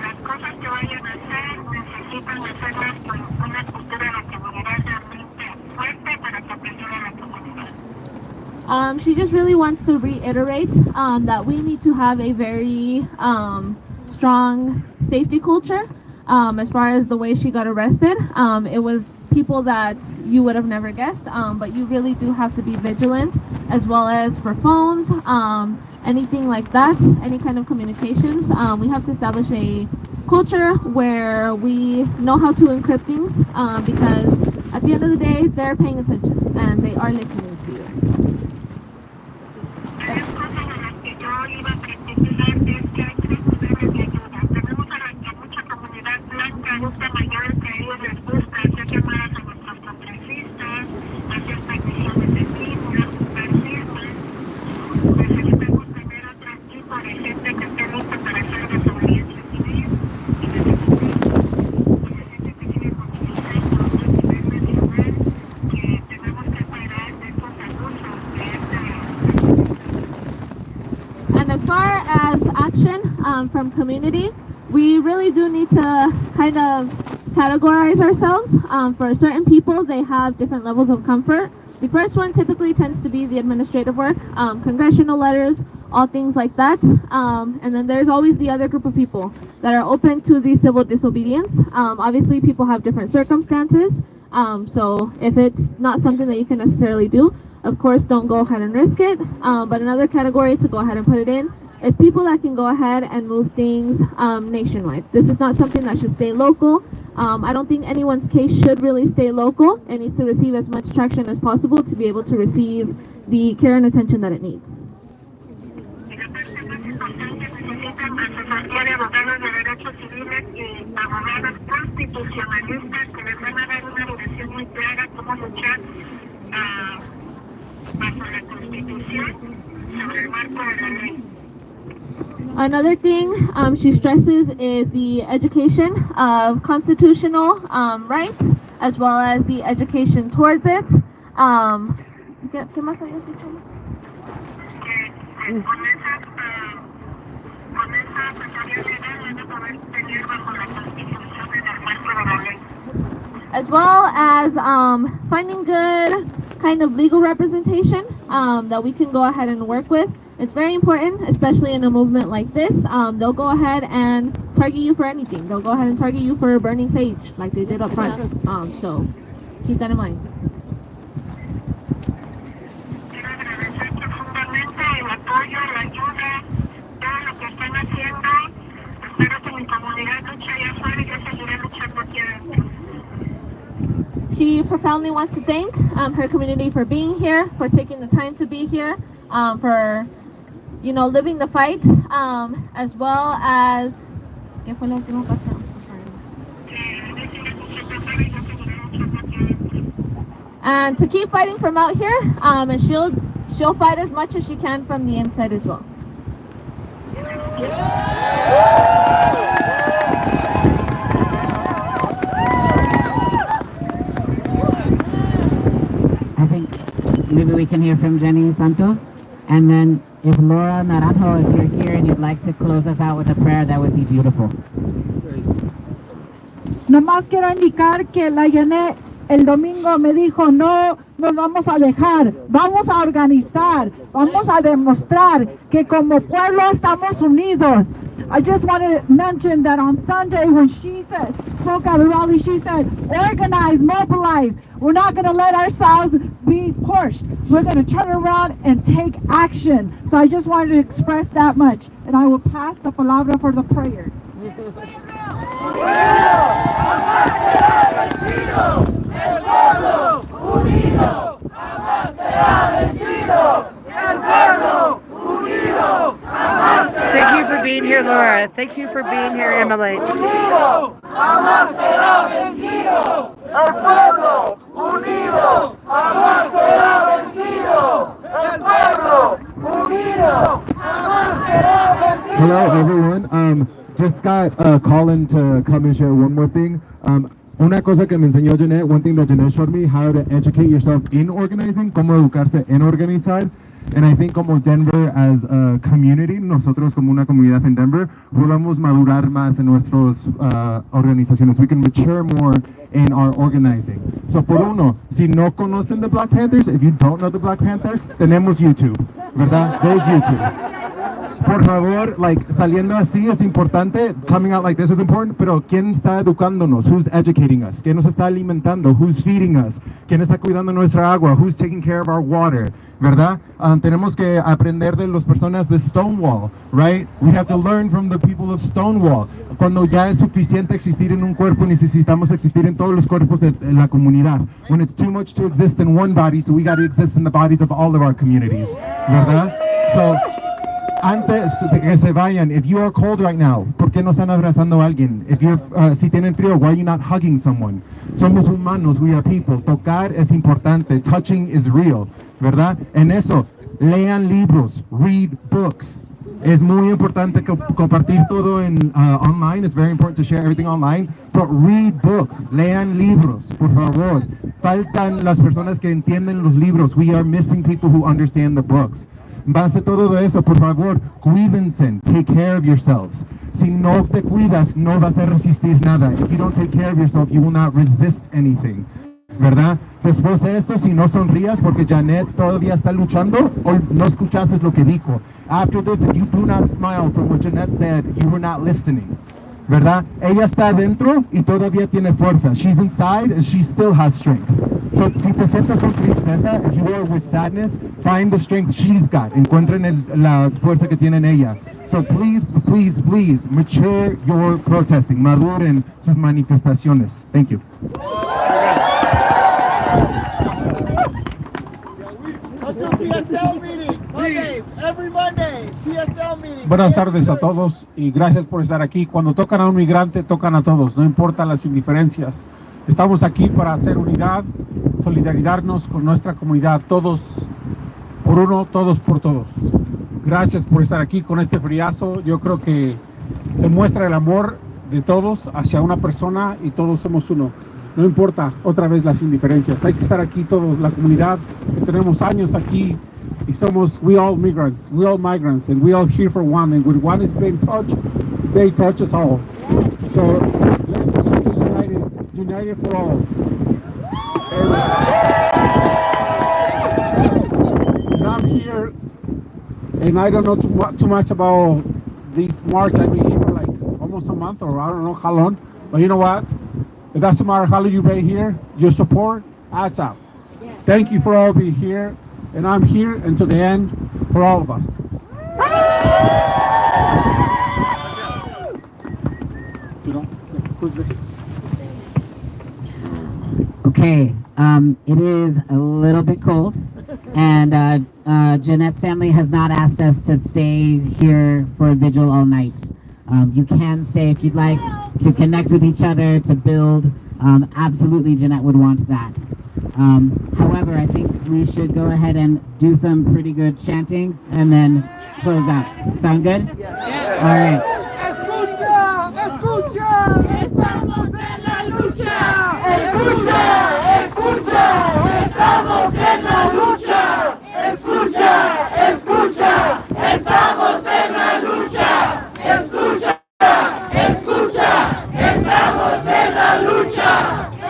las cosas que vayan a hacer necesitan hacerlas con una cultura de la comunidad realmente fuerte para proteger a la comunidad. She just really wants to reiterate that we need to have a very strong safety culture. As far as the way she got arrested, it was people that you would have never guessed, but you really do have to be vigilant, as well as for phones, anything like that, any kind of communications. We have to establish a culture where we know how to encrypt things because at the end of the day, they're paying attention and they are listening to you. And as far as action from community, we really do need to kind of categorize ourselves. For certain people, they have different levels of comfort. The first one typically tends to be the administrative work, congressional letters, all things like that. And then there's always the other group of people that are open to the civil disobedience. Obviously, people have different circumstances. So if it's not something that you can necessarily do, of course, don't go ahead and risk it. But another category to go ahead and put it in is people that can go ahead and move things nationwide. This is not something that should stay local. I don't think anyone's case should really stay local. It needs to receive as much traction as possible to be able to receive the care and attention that it needs. Another thing she stresses is the education of constitutional rights, as well as the education towards it. ¿Qué más habías dicho? As well as finding good kind of legal representation that we can go ahead and work with. It's very important, especially in a movement like this. They'll go ahead and target you for anything. They'll go ahead and target you for burning sage, like they did up front. So keep that in mind. She profoundly wants to thank her community for being here, for taking the time to be here, for living the fight, as well as ¿qué fue la última parte? I'm so sorry. And to keep fighting from out here, and she'll fight as much as she can from the inside as well. I think maybe we can hear from Jenny Santos, and then if Laura Naranjo, if you're here and you'd like to close us out with a prayer, that would be beautiful. Nomás quiero indicar que la Janette el domingo me dijo, no nos vamos a dejar, vamos a organizar, vamos a demostrar que como pueblo estamos unidos. I just want to mention that on Sunday when she spoke at a rally, she said, organize, mobilize. We're not going to let ourselves be pushed. We're going to turn around and take action. So I just wanted to express that much. And I will pass the palabra for the prayer. Thank you for being here, Laura. Thank you for being here, Emily. Unido, jamás será vencido. El pueblo unido, jamás será vencido. El pueblo unido, jamás será vencido. Hello, everyone. Just got a call in to come and share one more thing. Una cosa que me enseñó Jeanette, one thing that Jeanette showed me, how to educate yourself in organizing, cómo educarse en organizar. And I think como Denver as a community, nosotros como una comunidad en Denver, podamos madurar más en nuestras organizaciones. We can mature more in our organizing. So por uno, si no conocen the Black Panthers, if you don't know the Black Panthers, tenemos YouTube, ¿verdad? There's YouTube. por favor, like, saliendo así es importante, coming out like this is important, pero ¿quién está educándonos? Who's educating us? ¿Quién nos está alimentando? Who's feeding us? ¿Quién está cuidando nuestra agua? Who's taking care of our water? ¿Verdad? Tenemos que aprender de las personas de Stonewall, right? We have to learn from the people of Stonewall. Cuando ya es suficiente existir en un cuerpo, necesitamos existir en todos los cuerpos de la comunidad. When it's too much to exist in one body, so we got to exist in the bodies of all of our communities, ¿verdad? So, antes de que se vayan, if you are cold right now, ¿por qué no están abrazando a alguien? If you're, si tienen frío, why are you not hugging someone? Somos humanos, we are people. Tocar es importante. Touching is real, ¿verdad? En eso, lean libros, read books. Es muy importante compartir todo en online. It's very important to share everything online. But read books, lean libros, por favor. Faltan las personas que entienden los libros. We are missing people who understand the books. Base todo de eso, por favor, cuídense, take care of yourselves. Si no te cuidas, no vas a resistir nada. If you don't take care of yourself, you will not resist anything. ¿Verdad? Después de esto, si no sonrías porque Janette todavía está luchando o no escuchaste lo que dijo. After this, if you do not smile from what Janette said, you were not listening. ¿Verdad? Ella está adentro y todavía tiene fuerza. She's inside and she still has strength. So, si te sientes con tristeza, if you are with sadness, find the strength she's got. Encuentren la fuerza que tiene en ella. So please, please, please, mature your protesting. Maduren sus manifestaciones. Thank you. PSL meeting, Mondays, every Monday, PSL meeting. Buenas tardes a todos y gracias por estar aquí. Cuando tocan a un migrante, tocan a todos, no importa las indiferencias. Estamos aquí para hacer unidad, solidarizarnos con nuestra comunidad, todos por uno, todos por todos. Gracias por estar aquí con este friazo. Yo creo que se muestra el amor de todos hacia una persona y todos somos uno. No importa otra vez las indiferencias, hay que estar aquí todos, la comunidad que tenemos años aquí y somos, we all migrants, and we all here for one, and when one is being touched, they touch us all. So let's keep united for all. And I'm here, and I don't know too much about this march. I've been here for like almost a month, or I don't know how long, but you know what? It doesn't matter how long you've been here, your support adds up. Thank you for all being here, and I'm here until the end for all of us. Okay, it is a little bit cold, and Jeanette's family has not asked us to stay here for a vigil all night. You can stay if you'd like to connect with each other, to build. Absolutely, Jeanette would want that. However, I think we should go ahead and do some pretty good chanting and then close out. Sound good? All right. Escucha, escucha, estamos en la lucha. Escucha, escucha, estamos en la lucha. Escucha, escucha, estamos en la lucha. Escucha, escucha, estamos en la lucha.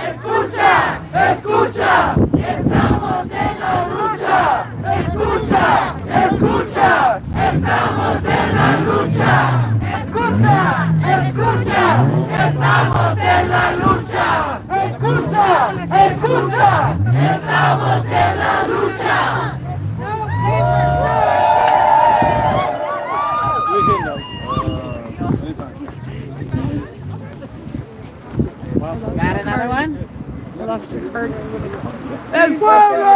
Escucha, escucha, estamos en la lucha. Escucha, escucha, estamos en la lucha. Escucha, escucha, estamos en la lucha. Escucha, escucha, estamos en la lucha. Got another one? El pueblo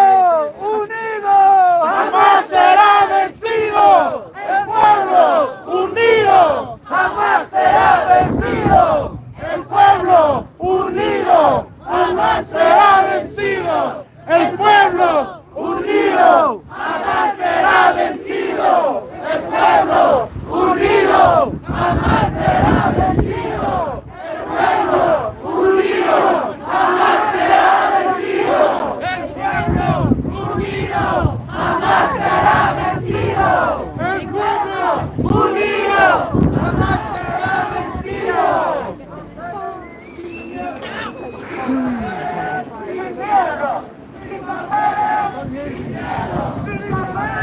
unido jamás será vencido. El pueblo unido jamás será vencido. El pueblo unido jamás será vencido. El pueblo unido jamás será vencido. El pueblo unido jamás será vencido. El pueblo unido jamás será vencido. El pueblo unido jamás será vencido. El pueblo unido jamás será vencido. Sin miedo, sin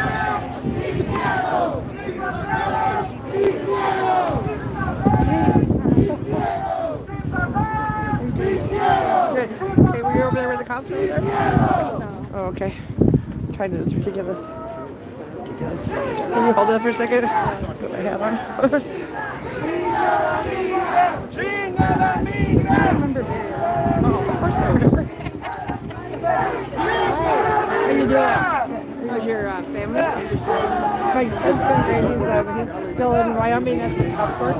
miedo, sin miedo. house right there? Oh, okay. Kind of is ridiculous. Can you hold that for a second? Put my hat on. I remember. Oh, of course I remember. How you doing? How's your family? How's your son? My son's doing great. He's still in Wyoming at the top court.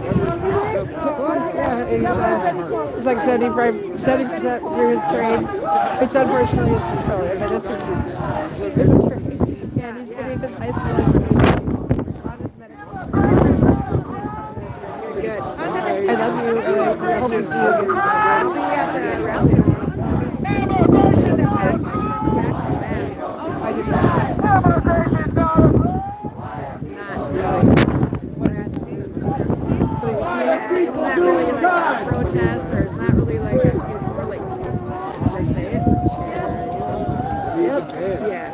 Yeah, he's like 70% through his trade, which unfortunately is controlling. But it's a trade. Yeah, he's getting his high school education. Good. I love you. I hope to see you again. I'll be at the rally tomorrow. I just it's not really like a protest, or it's not really like it's more like, as I say it, yeah.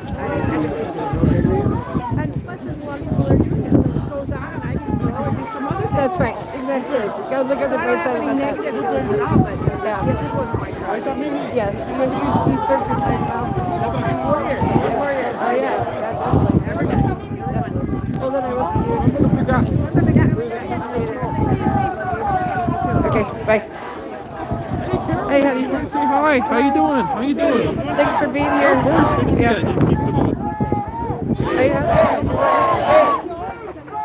And plus there's a lot of people that are doing it, so it goes on, and I can grow and do some other things. That's right, exactly. You gotta look at the bright side about that. Negative feelings at all, but yeah, this wasn't my crowd. Yeah, you served your time well. Warriors. Oh yeah, definitely. Never done. Well, then I will see you. Okay, bye. Hey, how you doing? Say hi. How you doing? How you doing? Thanks for being here. Yeah. Hey,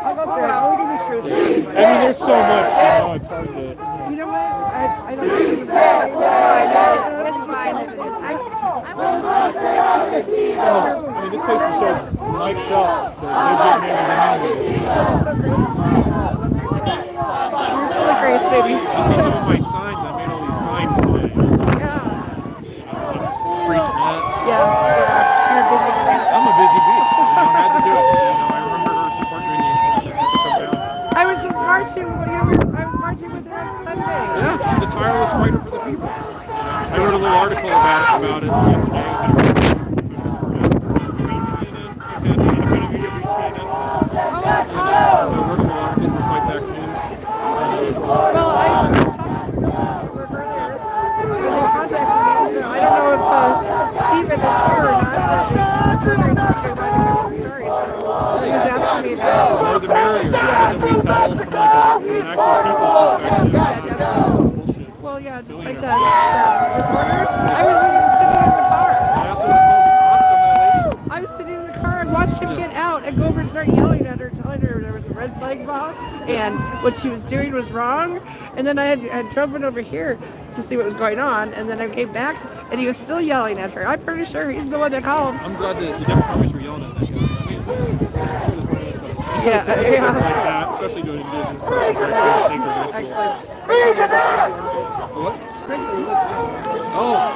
I'll go through it. I'll give you truth. I mean, there's so much. It's hard to. You know what? I don't think it's I know. It's fine. I mean, this place is so mic'd up that they're getting You're full of grace, baby. You see some of my signs. I made all these signs today. Yeah. Free Jeanette. Yeah. You're a busy bee. I'm a busy bee. I had to do it. I remember her support during the I was just marching. I was marching with her on Sunday. Yeah, she's a tireless fighter for the people. I wrote a little article about it yesterday. Well, yeah, just like that reporter. I was sitting in the car and watched him get out and go over and start yelling at her, telling her there was a red flag involved and what she was doing was wrong. And then I had driven over here to see what was going on, and then I came back and he was still yelling at her. I'm pretty sure he's the one that called. I'm glad that the Democrats were yelling at that guy. Yeah, stuff like that, especially doing indigenous What? Oh,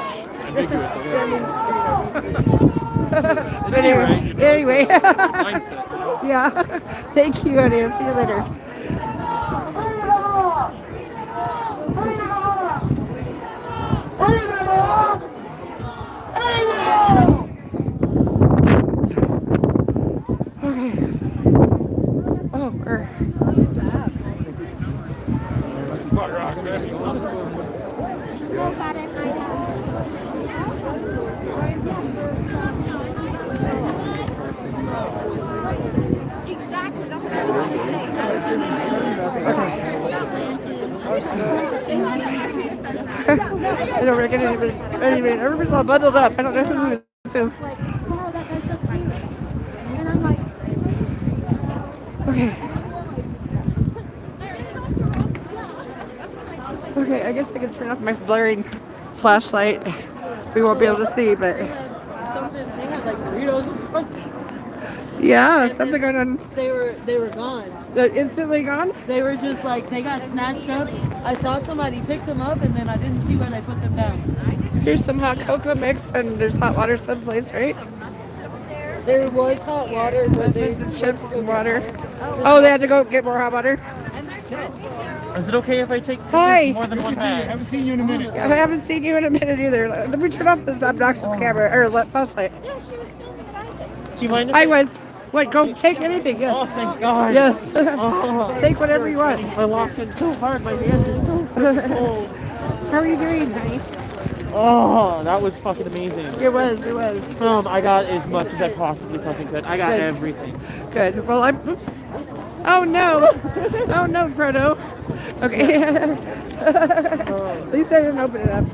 ambiguous. Anyway. Mindset. Yeah. Thank you, honey. I'll see you later. Okay. Oh, I don't reckon anybody. Everybody's all bundled up. I don't know who is who. Okay. Okay, I guess I can turn off my blaring flashlight. We won't be able to see, but They had like burritos or something. yeah, something going on. They were gone. They're instantly gone? They were just like, they got snatched up. I saw somebody pick them up and then I didn't see where they put them down. Here's some hot cocoa mix and there's hot water someplace, right? There was hot water, but Muffins and chips and water. Oh, they had to go get more hot water? Is it okay if I take Hi. more than one bag? I haven't seen you in a minute. I haven't seen you in a minute either. Let me turn off this obnoxious camera or flashlight. Do you mind? I was. Wait, go take anything. Yes. Oh, thank God. Yes. Oh. Take whatever you want. I locked in so hard. My hands are so cold. How are you doing, honey? Oh, that was fucking amazing. It was. I got as much as I possibly fucking could. I got Good. everything. Good. Well, oops. Oh no. Oh no, Frodo. Okay. At least I didn't open it up.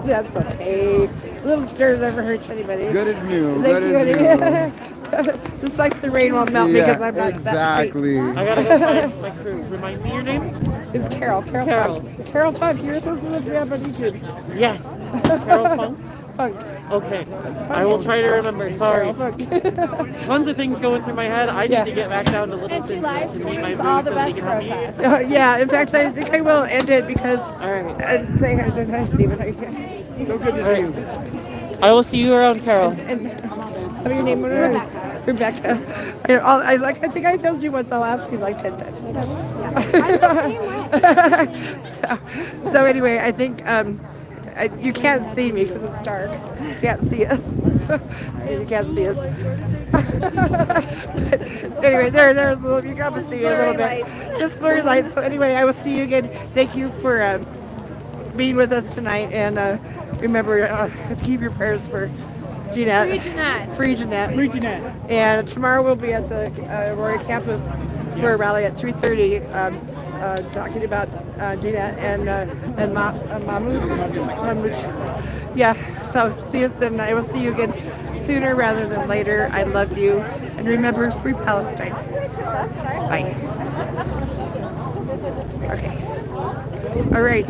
That's okay. A little stir never hurts anybody. Good as new. Thank Good you, as honey. Just like the rain won't melt me because I'm not exactly. that I gotta go find my crew. Remind me your name? It's Carol. Carol. Carol Funk. You're supposed to look me up on YouTube. Yes. Carol Funk? Funk. Okay. I will try to remember. Sorry. Funk. Tons of things going through my head. I need to get back down to little things to meet my boo so he can help me. Yeah, in fact, I think I will end it because I'd say hi to Stephen. So good to see you. I will see you around, Carol. And what your name? Rebecca. I think I told you once. I'll ask you like 10 times. So anyway, I think you can't see me because it's dark. You can't see us. So you can't see us. Anyway, there's a little. You got to see me a little bit. Just blurry lights. So anyway, I will see you again. Thank you for being with us tonight, and remember, keep your prayers for Jeanette. Free Jeanette. Free Jeanette. Free Jeanette. And tomorrow we'll be at the Aurora campus for a rally at 3:30, talking about Jeanette and Mahmoud. Yeah. So see us then. I will see you again sooner rather than later. I love you, and remember, free Palestine. Bye. Okay. All right.